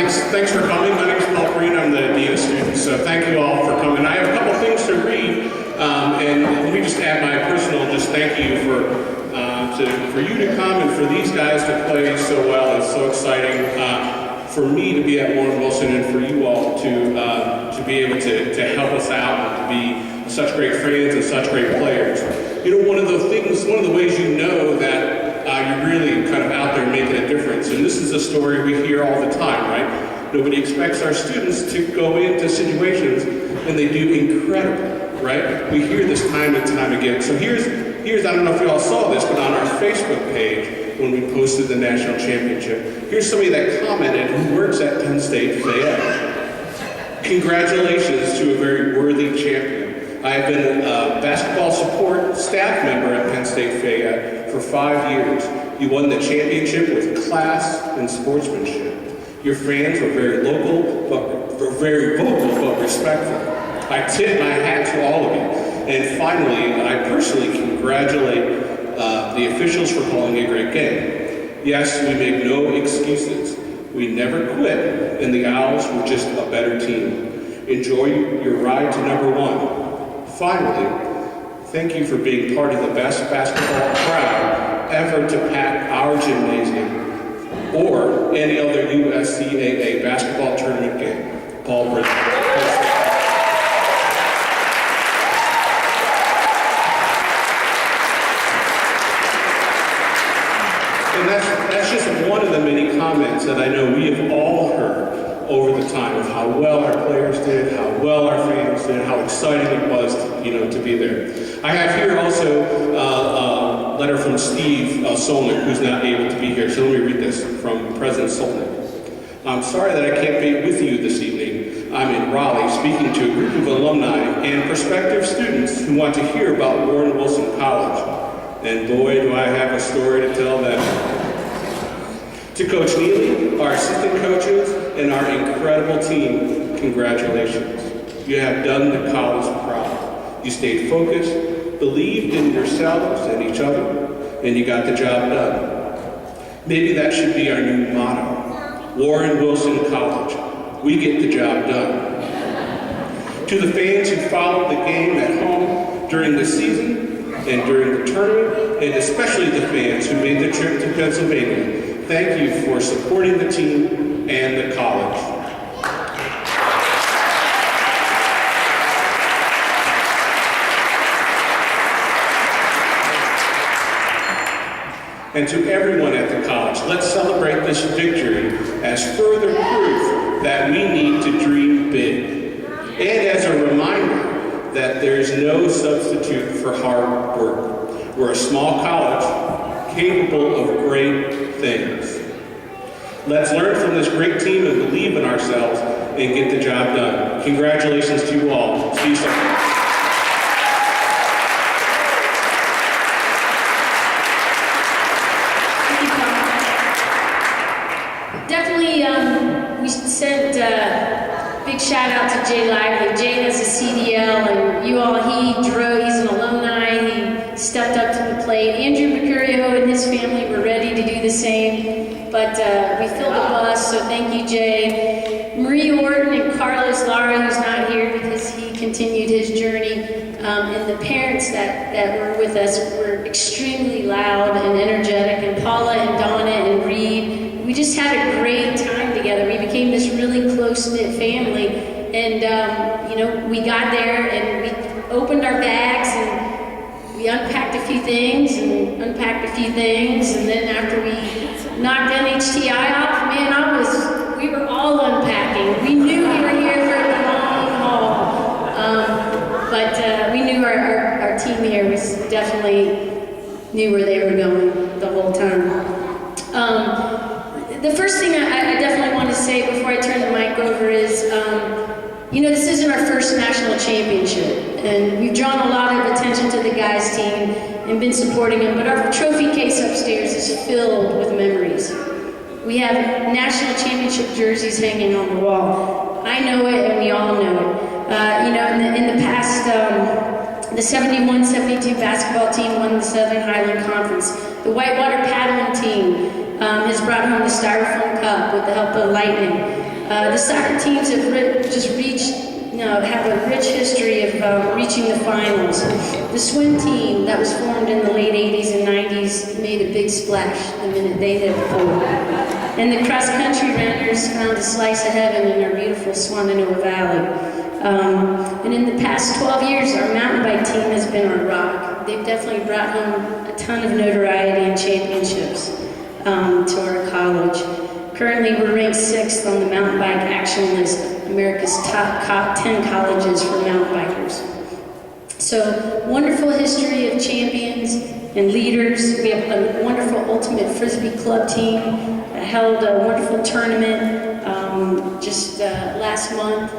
Thanks for coming. My name is Paul Green. I'm the Dean of Students. So thank you all for coming. I have a couple things to read, and let me just add my personal thank you for you to come and for these guys to play so well. It's so exciting for me to be at Warren Wilson and for you all to be able to help us out and to be such great friends and such great players. You know, one of the ways you know that you're really kind of out there making a difference. And this is a story we hear all the time, right? Nobody expects our students to go into situations, and they do incredibly, right? We hear this time and time again. So here's I don't know if you all saw this, but on our Facebook page, when we posted the national championship, here's somebody that commented who works at Penn State Fayette. Congratulations to a very worthy champion. I have been a basketball support staff member at Penn State Fayette for 5 years. You won the championship with class and sportsmanship. Your fans were very vocal, but respectful. I tip my hat to all of you. And finally, I personally congratulate the officials for calling a great game. Yes, we make no excuses. We never quit, and the Owls were just a better team. Enjoy your ride to #1. Finally, thank you for being part of the best basketball crowd ever to pack our gymnasium or any other USCAA basketball tournament game. Paul Brisbane. And that's just one of the many comments that I know we have all heard over the time of how well our players did, how well our fans did, how exciting it was to be there. I have here also a letter from Steve Solnick, who's not able to be here. So let me read this from President Solnick. I'm sorry that I can't be with you this evening. I'm in Raleigh speaking to a group of alumni and prospective students who want to hear about Warren Wilson College. And boy, do I have a story to tell them. To Coach Neely, our assistant coaches, and our incredible team, congratulations. You have done the college proud. You stayed focused, believed in yourselves and each other, and you got the job done. Maybe that should be our new motto. Warren Wilson College, we get the job done. To the fans who followed the game at home during the season and during the tournament, and especially the fans who made the trip to Pennsylvania, thank you for supporting the team and the college. And to everyone at the college, let's celebrate this victory as further proof that we need to dream big. And as a reminder that there is no substitute for hard work. We're a small college capable of great things. Let's learn from this great team and believe in ourselves and get the job done. Congratulations to you all. See you soon. Definitely, we sent big shout out to Jay Lively. Jay has a CDL, and he's an alumni, he stepped up to the plate. Andrew Mercurio and his family were ready to do the same, but we filled the bus, so thank you, Jay. Marie Orton and Carlos Lara, who's not here because he continued his journey, and the parents that were with us were extremely loud and energetic, and Paula and Donna and Reed. We just had a great time together. We became this really close-knit family, and we got there and we opened our bags and we unpacked a few things and unpacked a few things, and then after we knocked NHTI off, we were all unpacking. We knew we were here for the long haul, but we knew our team here was definitely knew where they were going the whole time. The first thing I definitely want to say before I turn the mic over is, this isn't our first national championship, and we've drawn a lot of attention to the guys' team and been supporting them, but our trophy case upstairs is filled with memories. We have national championship jerseys hanging on the wall. I know it, and we all know it. In the past, the 71-72 basketball team won the Southern Highland Conference. The Whitewater paddling team has brought home the Styrofoam Cup with the help of Lightning. The soccer teams have have a rich history of reaching the finals. The swim team that was formed in the late 80s and 90s made a big splash the minute they hit the pool. And the cross-country runners found a slice of heaven in our beautiful Swananoa Valley. And in the past 12 years, our mountain bike team has been our rock. They've definitely brought home a ton of notoriety and championships to our college. Currently, we're ranked 6th on the mountain bike action list, America's top 10 colleges for mountain bikers. So, wonderful history of champions and leaders. We have a wonderful Ultimate Frisbee Club team that held a wonderful tournament just last month.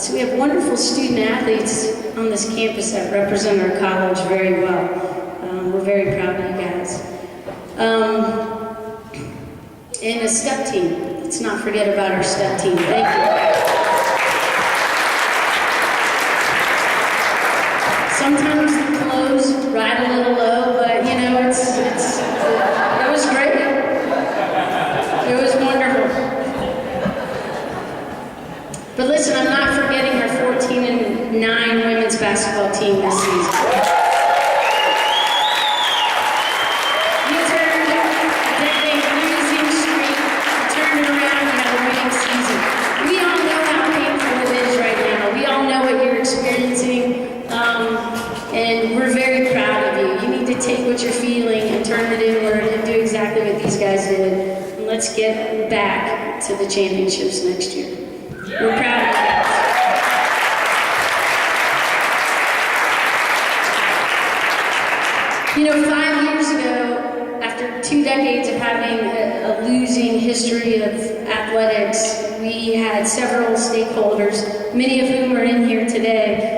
So we have wonderful student athletes on this campus that represent our college very well. We're very proud of you guys. And a step team. Let's not forget about our step team. Thank you. Sometimes the clothes ride a little low, but you know, it was great. It was wonderful. But listen, I'm not forgetting our 14-9 women's basketball team this season. We turned a decade losing streak, turned around and had a winning season. We all know how painful it is right now. We all know what you're experiencing. And we're very proud of you. You need to take what you're feeling and turn it inward and do exactly what these guys did. And let's get back to the championships next year. We're proud of you guys. You know, 5 years ago, after 2 decades of having a losing history of athletics, we had several stakeholders, many of whom are in here today,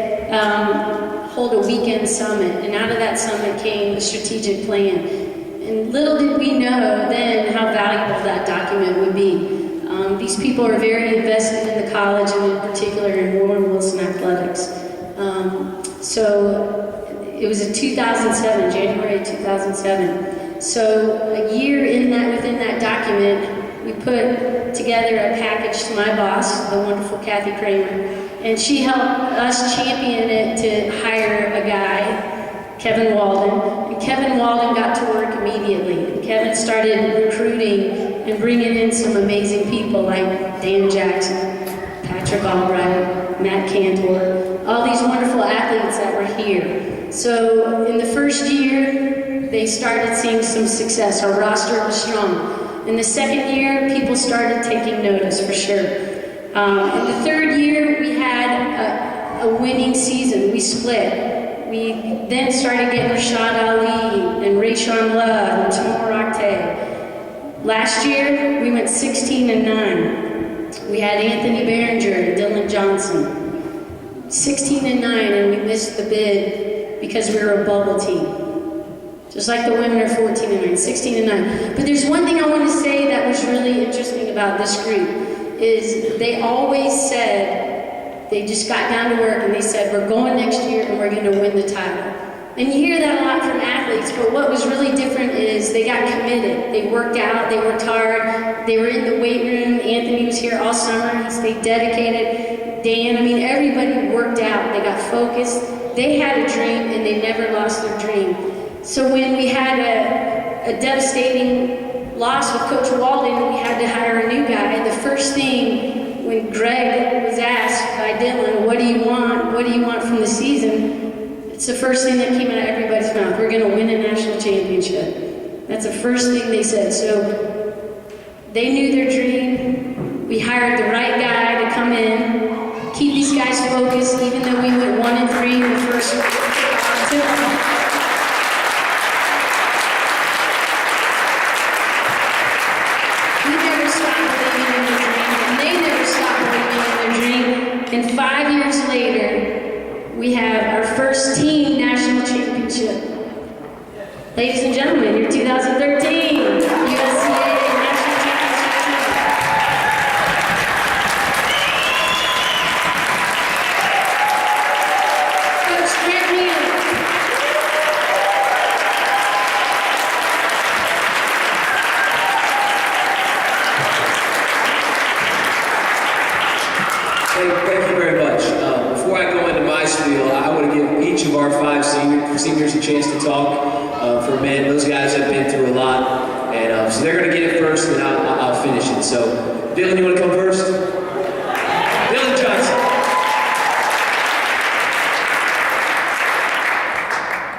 hold a weekend summit, and out of that summit came a strategic plan. And little did we know then how valuable that document would be. These people are very invested in the college, and in particular in Warren Wilson Athletics. So it was in 2007, January 2007. So a year within that document, we put together a package to my boss, the wonderful Kathy Kramer, and she helped us champion it to hire a guy, Kevin Walden. And Kevin Walden got to work immediately. And Kevin started recruiting and bringing in some amazing people like Dan Jackson, Patrick Albright, Matt Cantor, all these wonderful athletes that were here. So in the first year, they started seeing some success. Our roster was strong. In the second year, people started taking notice for sure. In the third year, we had a winning season. We split. We then started getting Rashad Ali and Rayshawn Love and Tamar Akhte. Last year, we went 16-9. We had Anthony Behringer and Dylan Johnson. 16-9, and we missed the bid because we were a bubble team. Just like the women are 14-9, 16-9. But there's one thing I want to say that was really interesting about this group, is they always said, they just got down to work and they said, we're going next year and we're going to win the title. And you hear that a lot from athletes, but what was really different is they got committed. They worked out, they worked hard, they were in the weight room. Anthony was here all summer, he stayed dedicated. Dan, I mean, everybody worked out, they got focused. They had a dream and they never lost their dream. So when we had a devastating loss with Coach Walden, we had to hire a new guy. The first thing, when Greg was asked by Dylan, what do you want? What do you want from the season? It's the first thing that came out of everybody's mouth. We're going to win a national championship. That's the first thing they said. So they knew their dream. We hired the right guy to come in, keep these guys focused, even though we went 1-3 in the first two. And 5 years later, we have our first team national championship. Ladies and gentlemen, your 2013 USCA National Championship team. Coach Grant Neal. our 5 seniors a chance to talk for a minute. Those guys have been through a lot, and so they're going to get it first, and I'll finish it. So, Dylan, you want to come first? Dylan Johnson.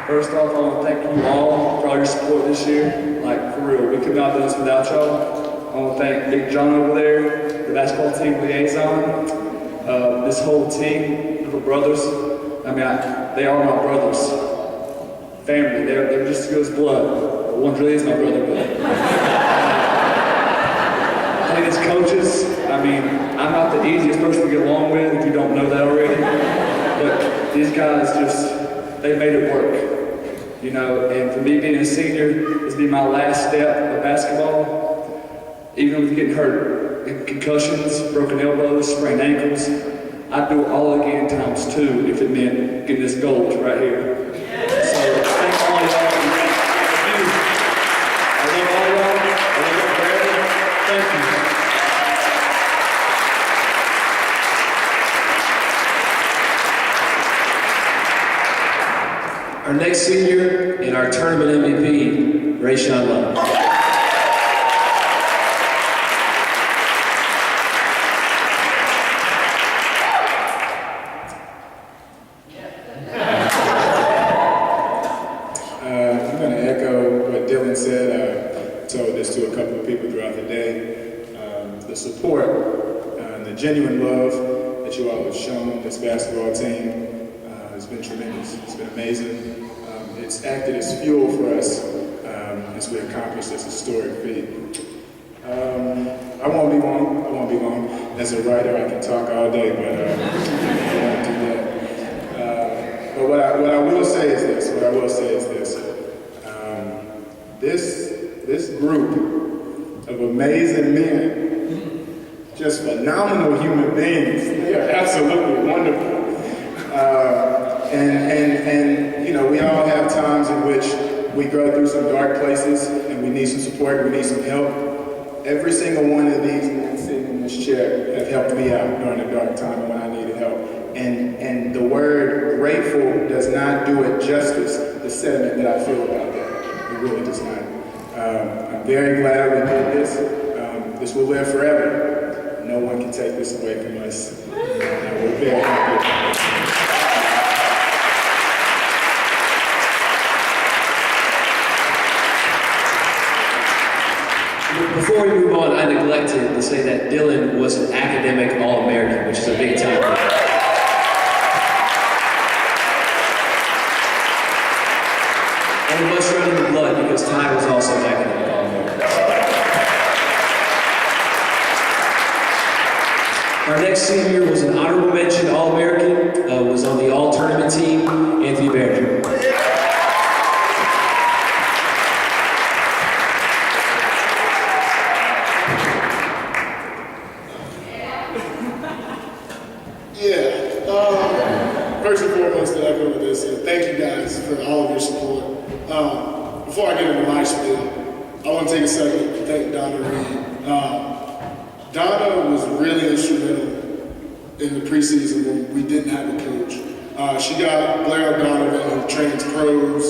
First off, I want to thank you all for all your support this year. Like, for real, we could not do this without y'all. I want to thank Big John over there, the basketball team liaison, this whole team of brothers. I mean, they are my brothers. Family, they're just as good as blood. One really is my brother, but... I think as coaches, I mean, I'm not the easiest person to get along with, if you don't know that already. But these guys they made it work. You know, and for me being a senior, this will be my last step of basketball. Even with getting hurt, concussions, broken elbows, sprained ankles, I'd do it all again times 2 if it meant getting this gold right here. So thanks all y'all. I love all y'all. I love y'all forever. Thank you. Our next senior and our tournament MVP, Rayshawn Love. I'm going to echo what Dylan said. I told this to a couple of people throughout the day. The support and the genuine love that you all have shown this basketball team has been tremendous. It's been amazing. It's acted as fuel for us as we accomplish this historic feat. I won't be long. As a writer, I can talk all day, but I won't do that. But what I will say is this. This group of amazing men, just phenomenal human beings. They are absolutely wonderful. And you know, we all have times in which we go through some dark places and we need some support, we need some help. Every single one of these men sitting in this chair have helped me out during a dark time when I needed help. And the word grateful does not do it justice, the sentiment that I feel about that. It really does not. I'm very glad we did this. This will live forever. No one can take this away from us. We're very happy. Before we move on, I neglected to say that Dylan was an academic All-American, which is a big time. And it must run in the blood because Ty was also an academic All-American. Our next senior was an honorable mention All-American, was on the All-Tournament team, Anthony Behringer. First and foremost, to echo this, thank you guys for all of your support. Before I get into my spiel, I want to take a second to thank Donna Reed. Donna was really instrumental in the preseason when we didn't have a coach. She got Blair O'Donovan, who trains pros,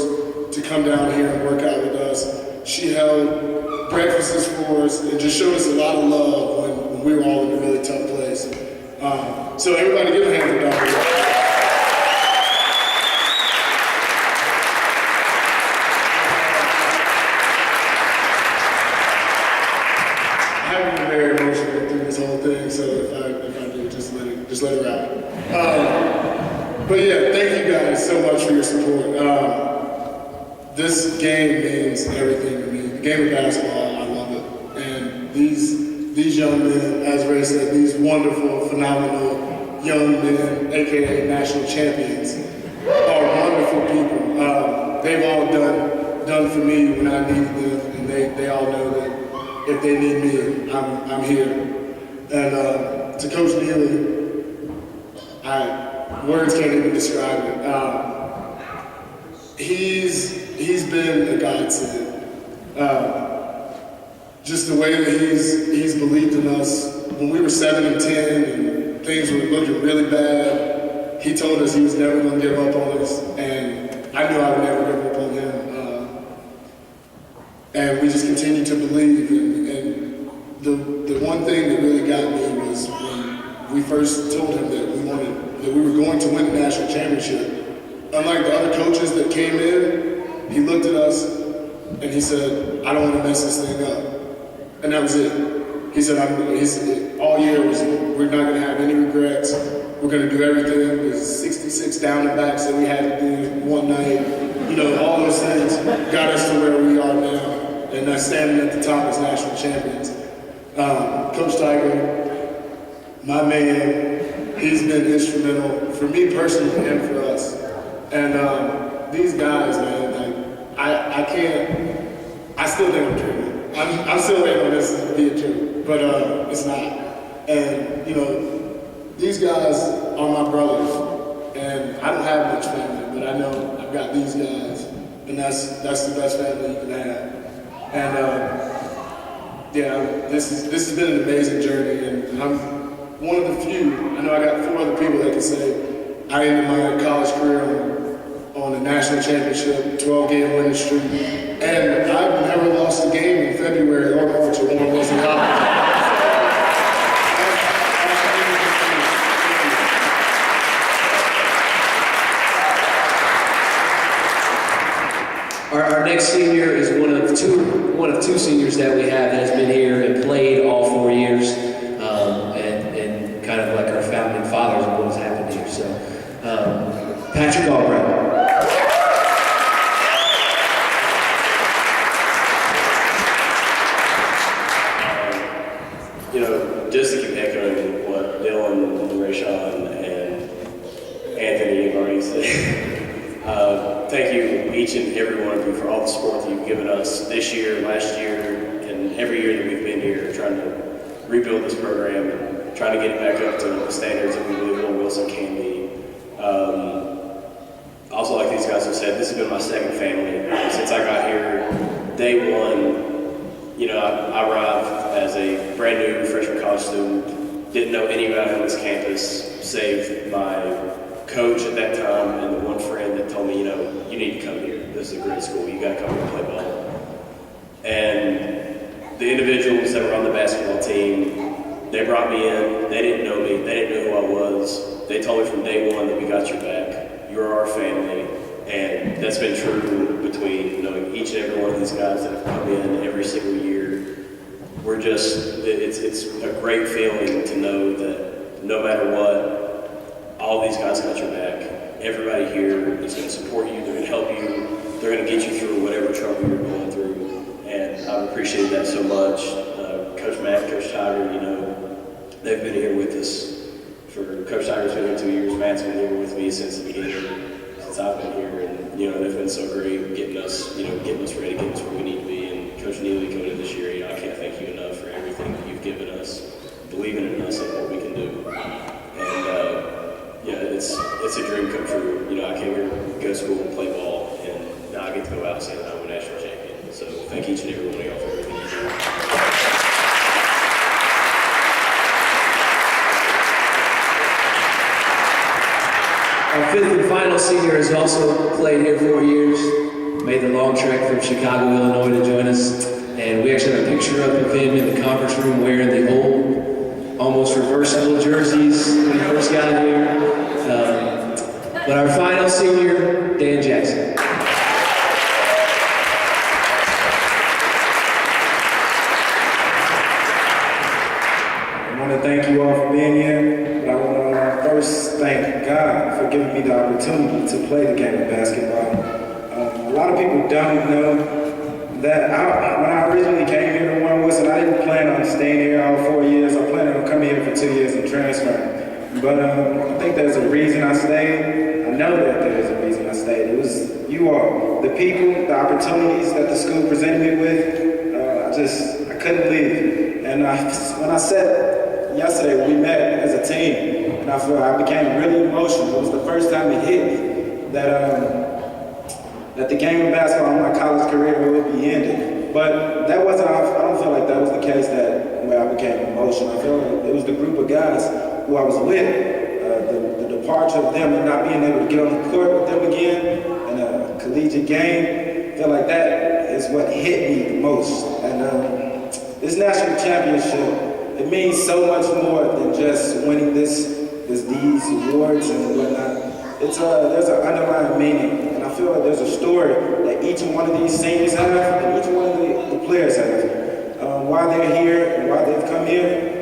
to come down here and work out with us. She held breakfasts for us and just showed us a lot of love when we were all in a really tough place. So everybody give a hand for Donna Reed. So if I do, just let it out. But yeah, thank you guys so much for your support. This game means everything to me. The game of basketball, I love it. And these young men, as Ray said, these wonderful, phenomenal young men, aka national champions, are wonderful people. They've all done for me when I needed them, and they all know that if they need me, I'm here. And to Coach Neely, words can't even describe it. He's been a godsend. Just the way that he's believed in us when we were 7 and 10 and things were looking really bad. he told us he was never going to give up on us, and I knew I would never give up on him. And we just continued to believe. And the one thing that really got me was when we first told him that we were going to win the national championship. Unlike the other coaches that came in, he looked at us and he said, "I don't want to mess this thing up," and that was it. He said, all year was, we're not going to have any regrets. We're going to do everything. There's 66 down and backs that we had to do one night. You know, all those things got us to where we are now. And that's standing at the top as national champions. Coach Tiger, my man, he's been instrumental for me personally and for us. And these guys, man, like, I still think I'm dreaming. I'm still waiting on this to be a dream, but it's not. And, you know, these guys are my brothers, and I don't have much family, but I know I've got these guys, and that's the best family you can have. And yeah, this has been an amazing journey, and I'm one of the few. I know I got 4 other people that can say I ended my college career on a national championship, 12-game winning streak, and I've never lost a game in February or March or one of those in college. Our next senior is one of two seniors that we have that has been here and played all 4 years, and kind of like our founding fathers of what has happened here. So, Patrick Albright. You know, just to keep echoing what Dylan and Rayshawn and Anthony have already said. Thank you, each and every one of you, for all the support that you've given us this year, last year, and every year that we've been here trying to rebuild this program and trying to get it back up to the standards that we believe Will Wilson can be. Also, like these guys have said, this has been my second family. Since I got here, day one, you know, I arrived as a brand new freshman college student, didn't know anybody on this campus, save my coach at that time and the one friend that told me, you know, you need to come here. This is a great school. You got to come here and play ball. And the individuals that were on the basketball team, they brought me in. They didn't know me. They didn't know who I was. They told me from day one that we got your back. You're our family. And that's been true between, you know, each and every one of these guys that have come in every single year. We're just, it's a great feeling to know that no matter what, all these guys got your back. Everybody here is going to support you. They're going to help you. They're going to get you through whatever trouble you're going through. And I appreciate that so much. Coach Matt, Coach Tiger, you know, they've been here with us. Coach Tiger's been here 2 years. Matt's been here with me since the beginning, since I've been here. And, you know, they've been so great getting us, you know, getting us ready, getting us where we need to be. And Coach Neely coming in this year, you know, I can't thank you enough for everything that you've given us, believing in us and what we can do. And, yeah, it's a dream come true. You know, I came here to go to school and play ball, and now I get to go out and say that I'm a national champion. So thank each and every one of y'all for everything you do. Our 5th and final senior has also played here 4 years, made the long trek from Chicago, Illinois to join us. And we actually have a picture up of him in the conference room wearing the old, almost reversible jerseys when he first got here. But our final senior, Dan Jackson. I want to thank you all for being here, but I want to first thank God for giving me the opportunity to play the game of basketball. A lot of people don't know that when I originally came here to Warren Wilson, I didn't plan on staying here all 4 years. I planned on coming here for 2 years and transferring. But I think there's a reason I stayed. I know that there's a reason I stayed. It was you all, the people, the opportunities that the school presented me with. I couldn't leave. And when I said yesterday, we met as a team, and I became really emotional. It was the first time it hit me that the game of basketball in my college career will be ended. But that wasn't, I don't feel like that was the case where I became emotional. I feel like it was the group of guys who I was with, the departure of them and not being able to get on the court with them again in a collegiate game, I feel like that is what hit me the most. And this national championship, it means so much more than just winning these awards and whatnot. There's an underlying meaning, and I feel like there's a story that each one of these seniors have and each one of the players have. Why they're here and why they've come here.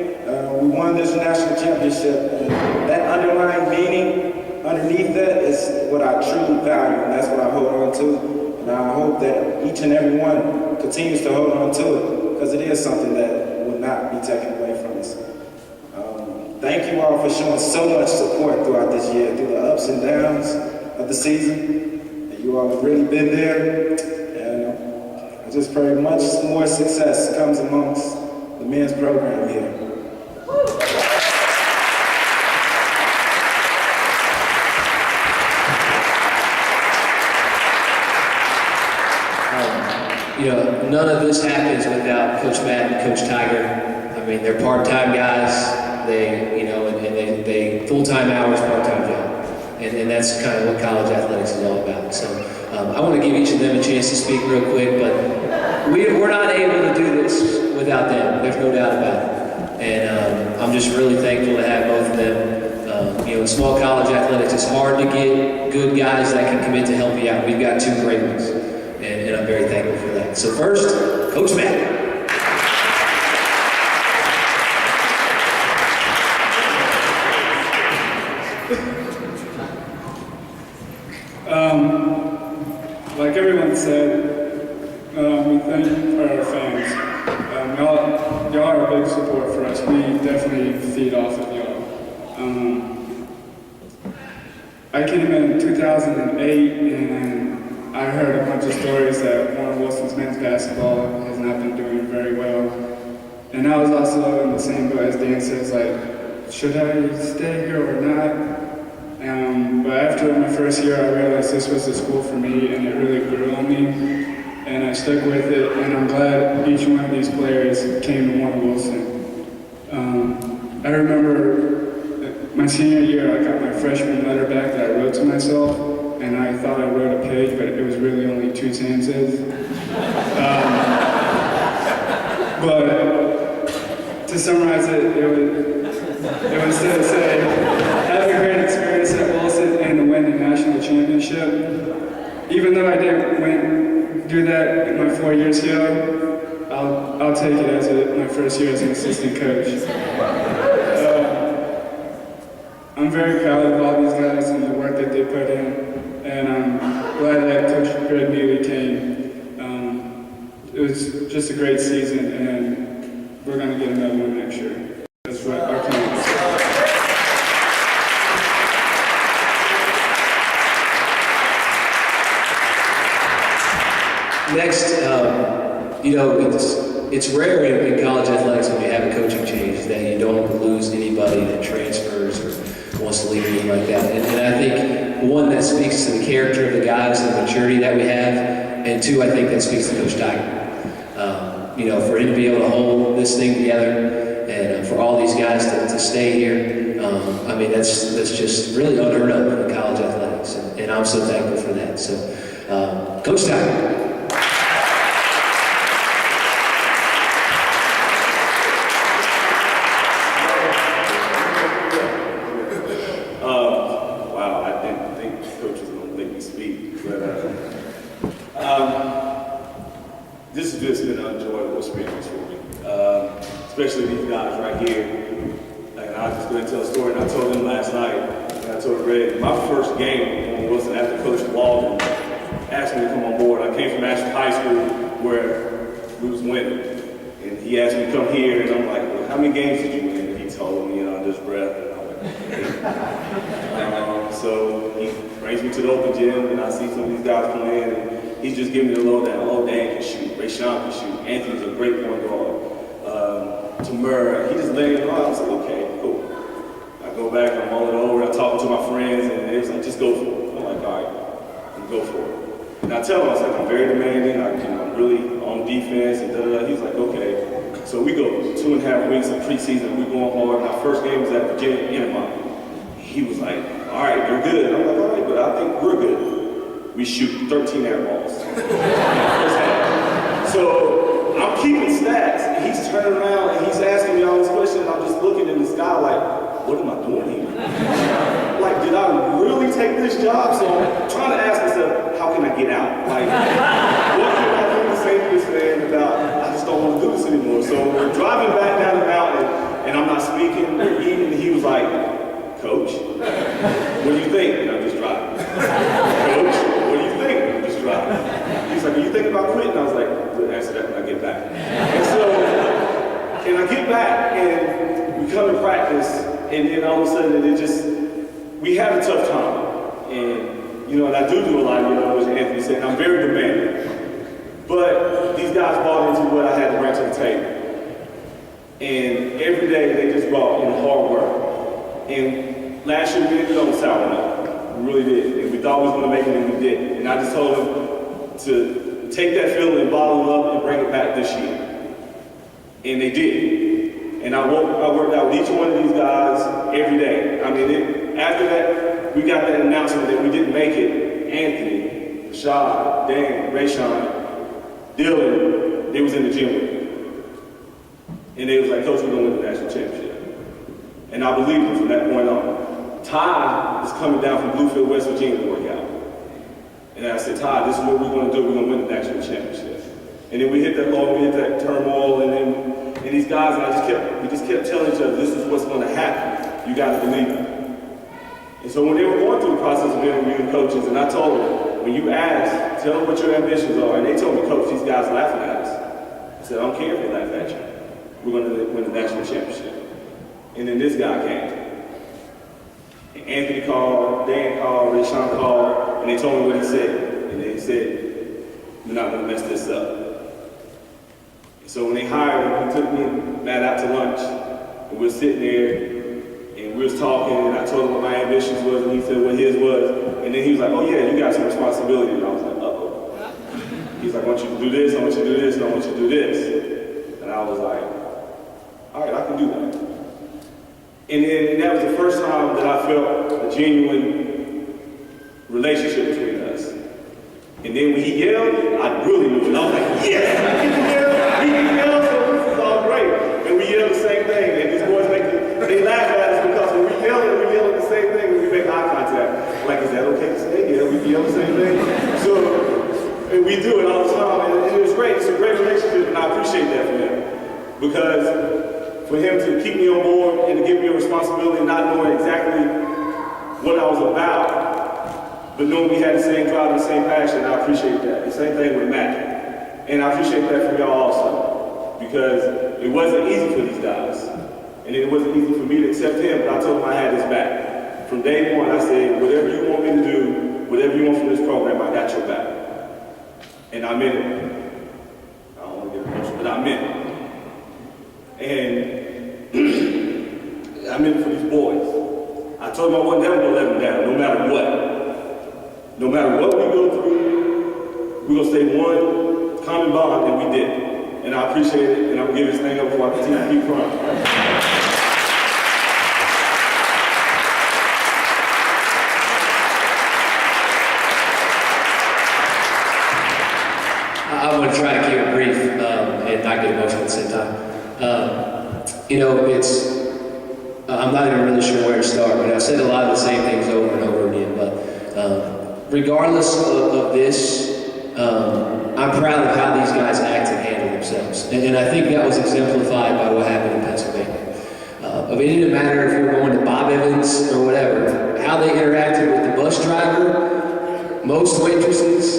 We won this national championship, and that underlying meaning underneath that is what I truly value, and that's what I hold on to. And I hope that each and every one continues to hold on to it, because it is something that will not be taken away from us. Thank you all for showing so much support throughout this year, through the ups and downs of the season. And you all have really been there. And I just pray much more success comes amongst the men's program here. You know, none of this happens without Coach Matt and Coach Tiger. I mean, they're part-time guys. They, you know, and they full-time hours, part-time job. And that's kind of what college athletics is all about. So I want to give each of them a chance to speak real quick, but we're not able to do this without them. There's no doubt about it. And I'm just really thankful to have both of them. You know, in small college athletics, it's hard to get good guys that can commit to help you out. We've got two great ones, and I'm very thankful for that. So first, Coach Matt. Like everyone said, we thank our fans. Y'all are a big support for us. We definitely feed off of y'all. I came in 2008 and I heard a bunch of stories that Warren Wilson's men's basketball has not been doing very well. And I was also in the same boat as Dan says, like, should I stay here or not? But after my first year, I realized this was the school for me, and it really grew on me, and I stuck with it, and I'm glad each one of these players came to Warren Wilson. I remember my senior year, I got my freshman letter back that I wrote to myself, and I thought I wrote a page, but it was really only 2 sentences. But to summarize it, it was to say, have a great experience at Wilson and to win the national championship. Even though I didn't do that in my 4 years here, I'll take it as my first year as an assistant coach. I'm very proud of all these guys and the work that they put in, and I'm glad that Coach Greg Neely came. It was just a great season, and we're going to get another one next year. That's what our plan is. Next, you know, it's rare in college athletics when you have a coaching change that you don't lose anybody that transfers or wants to leave anything like that. And I think, one, that speaks to the character of the guys and the maturity that we have, and two, I think that speaks to Coach Tiger. You know, for him to be able to hold this thing together and for all these guys to stay here, I mean, that's just really unheard of in college athletics, and I'm so thankful for that. So, Coach Tiger. Wow, I didn't think Coach was going to make me speak, but this has just been an enjoyable experience for me, especially these guys right here. And I was just going to tell a story, and I told them last night, and I told Greg, my first game was after Coach Walden asked me to come on board. I came from Ashland High School where we was winning, and he asked me to come here, and I'm like, well, how many games did you win? And he told me, under his breath, and I'm like, so he brings me to the open gym, and I see some of these guys playing, and he's just giving me the lowdown. Oh, Dan can shoot, Rayshawn can shoot, Anthony's a great point guard. Tamura, he just laid it on. I was like, okay, cool. I go back, I mull it over, I talk to my friends, and they was like, just go for it. I'm like, all right, go for it. And I tell him, I was like, I'm very demanding, I'm really on defense, and da-da-da. He's like, okay. So we go 2.5 weeks of preseason, we're going hard. My first game was at Virginia Intermont. He was like, all right, they're good. I'm like, all right, but I think we're good. We shoot 13 air balls. So I'm keeping stats, and he's turning around and he's asking me all these questions. I'm just looking in the sky like, what am I doing here? Like, did I really take this job? So I'm trying to ask myself, how can I get out? Like, what can I do to save this man about, I just don't want to do this anymore. So we're driving back down the mountain, and I'm not speaking, we're eating, and he was like, Coach, what do you think? And I'm just driving. Coach, what do you think? I'm just driving. He's like, are you thinking about quitting? I was like, we'll answer that when I get back. And so, and I get back, and we come to practice, and then all of a sudden, it just, we had a tough time. And, you know, and I do a lot, you know, as Anthony said, and I'm very demanding. But these guys bought into what I had to bring to the table. And every day, they just brought in hard work. And last year, we ended on a sour note. We really did. And we thought we was going to make it, and we did. And I just told them to take that feeling and bottle it up and bring it back this year. And they did. And I worked out with each one of these guys every day. I mean, after that, we got that announcement that we didn't make it. Anthony, Rashad, Dan, Rayshawn, Dylan, they was in the gym with me. And they was like, Coach, we're going to win the national championship. And I believed them from that point on. Ty is coming down from Bluefield, West Virginia to work out. And I said, Ty, this is what we're going to do. We're going to win the national championship. And then we hit that low, we hit that turmoil, and these guys, and we just kept telling each other, this is what's going to happen. You got to believe it. And so when they were going through the process of interviewing coaches, and I told them, when you ask, tell them what your ambitions are, and they told me, Coach, these guys laughing at us. I said, I don't care if they laugh at you. We're going to win the national championship. And then this guy came. And Anthony called, Dan called, Rayshawn called, and they told me what he said. And they said, we're not going to mess this up. And so when they hired him, he took me and Matt out to lunch, and we were sitting there, and we was talking, and I told him what my ambitions was, and he said what his was. And then he was like, oh yeah, you got some responsibility. And I was like, uh-oh. He's like, I want you to do this, I want you to do this, and I want you to do this. And I was like, all right, I can do that. And that was the first time that I felt a genuine relationship between us. And then when he yelled, I really knew it. I was like, yes, he can yell, so this is all great. And we yelled the same thing, and these boys they laugh at us because when we yell the same thing, when we make eye contact. Like, is that okay to say? Yeah, we yell the same thing. So, and we do it all the time, and it was great. It's a great relationship, and I appreciate that from him. Because for him to keep me on board and to give me a responsibility, not knowing exactly what I was about, but knowing we had the same drive and the same passion, I appreciate that. The same thing with Matt. And I appreciate that from y'all also, because it wasn't easy for these guys. And it wasn't easy for me to accept him, but I told him I had his back. From day one, I said, whatever you want me to do, whatever you want from this program, I got your back. And I meant it. I don't want to get emotional, but I meant it. And I meant it for these boys. I told them I wasn't ever going to let them down, no matter what. No matter what we go through, we're going to stay one common bond, and we did. And I appreciate it, and I'm going to give this thing up before I continue to keep crying. I'm going to try to keep it brief and not get emotional at the same time. You know, I'm not even really sure where to start, but I've said a lot of the same things over and over again. But regardless of this, I'm proud of how these guys act and handle themselves. And I think that was exemplified by what happened in Pennsylvania. It didn't matter if you were going to Bob Evans or whatever, how they interacted with the bus driver, most waitresses,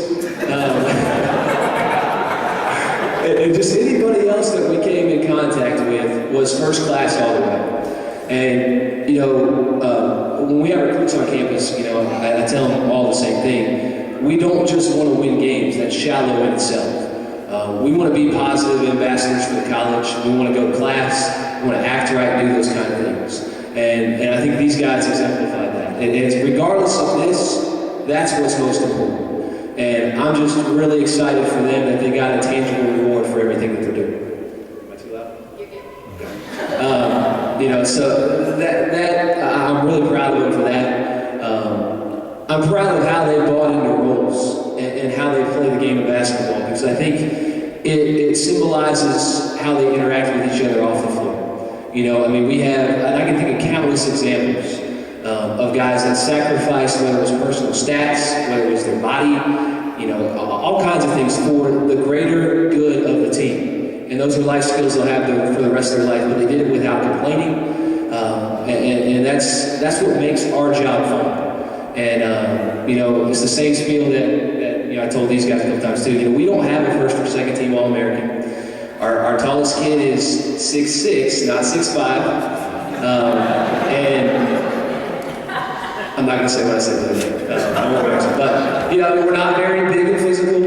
and just anybody else that we came in contact with was first class all the way. And, you know, when we have recruits on campus, you know, I tell them all the same thing. We don't just want to win games. That's shallow in itself. We want to be positive ambassadors for the college. We want to go to class. We want to act right and do those kind of things. And I think these guys exemplify that. And it's regardless of this, that's what's most important. And I'm just really excited for them that they got a tangible reward for everything that they're doing. Am I too loud? You're good. You know, so that I'm really proud of them for that. I'm proud of how they bought into roles and how they play the game of basketball, because I think it symbolizes how they interact with each other off the floor. You know, I mean, and I can think of countless examples of guys that sacrificed, whether it was personal stats, whether it was their body, you know, all kinds of things for the greater good of the team. And those are life skills they'll have for the rest of their life, but they did it without complaining. And that's what makes our job fun. And, you know, it's the same spiel that you know, I told these guys a couple times too. You know, we don't have a first or second team All-American. Our tallest kid is 6'6", not 6'5". And I'm not going to say what I said the other day. But, you know, we're not very big and physical.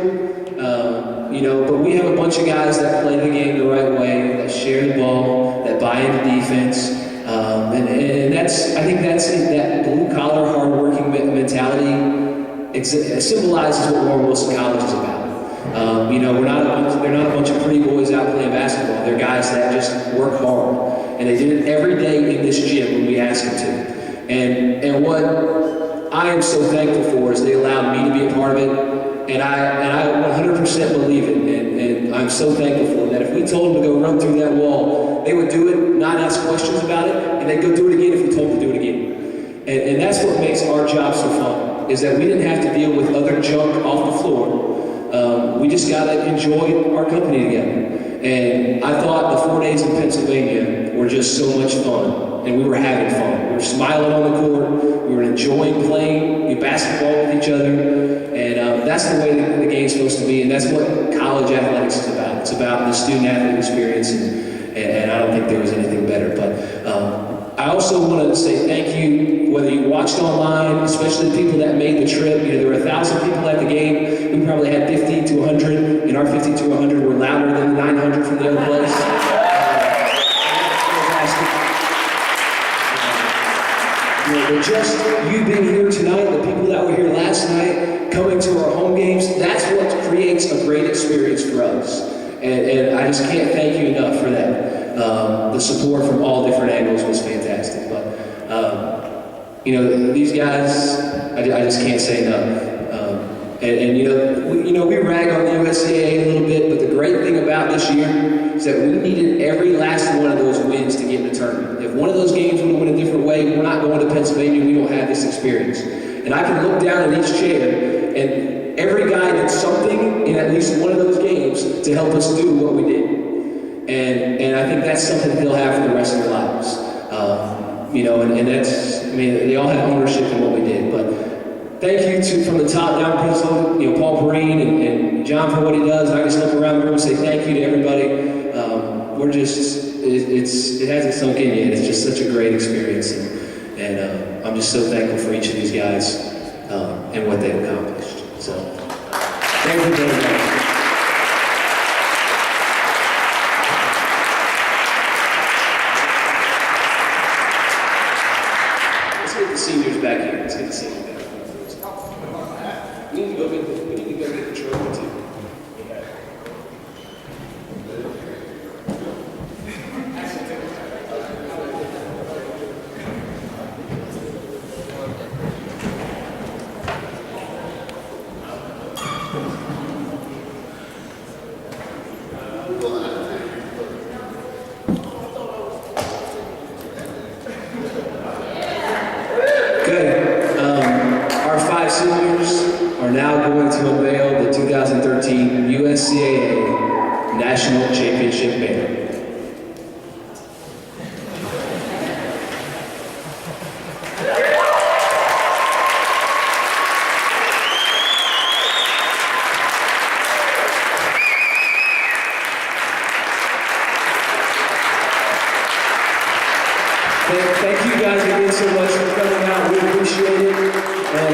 You know, but we have a bunch of guys that play the game the right way, that share the ball, that buy into defense. And I think that's that blue-collar, hard-working mentality. It symbolizes what Warren Wilson College is about. You know, they're not a bunch of pretty boys out playing basketball. They're guys that just work hard, and they did it every day in this gym when we asked them to. And what I am so thankful for is they allowed me to be a part of it. And I 100% believe it, and I'm so thankful for that. If we told them to go run through that wall, they would do it, not ask questions about it, and they'd go do it again if we told them to do it again. And that's what makes our job so fun, is that we didn't have to deal with other junk off the floor. We just got to enjoy our company together. And I thought the 4 days in Pennsylvania were just so much fun, and we were having fun. We were smiling on the court, we were enjoying playing basketball with each other. And that's the way that the game's supposed to be, and that's what college athletics is about. It's about the student-athlete experience, and I don't think there was anything better. But I also want to say thank you, whether you watched online, especially the people that made the trip. You know, there were 1,000 people at the game. We probably had 50 to 100, and our 50 to 100 were louder than the 900 from the other place. You know, but just you being here tonight, the people that were here last night, coming to our home games, that's what creates a great experience for us. And I just can't thank you enough for that. The support from all different angles was fantastic. But, you know, these guys, I just can't say enough. And you know, we rag on the USCAA a little bit, but the great thing about this year is that we needed every last one of those wins to get in the tournament. If one of those games would have went a different way, we're not going to Pennsylvania, we don't have this experience. And I can look down at each chair, and every guy did something in at least one of those games to help us do what we did. And I think that's something that they'll have for the rest of their lives. You know, and that's, I mean, they all had ownership in what we did. But thank you from the top down principal, you know, Paul Perrine and John for what he does. And I just look around the room and say thank you to everybody. We're just, it hasn't sunk in yet. It's just such a great experience. And I'm just so thankful for each of these guys and what they've accomplished. So, thank you very much. Let's get the seniors back here. Let's get the seniors back here. We need to go get the trophy too. Our 5 seniors are now going to unveil the 2013 USCAA National Championship banner. Thank you guys again so much for coming out. We appreciate it. And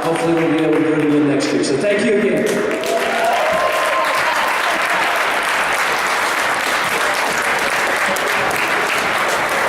hopefully we'll be able to do it again next year. So thank you again.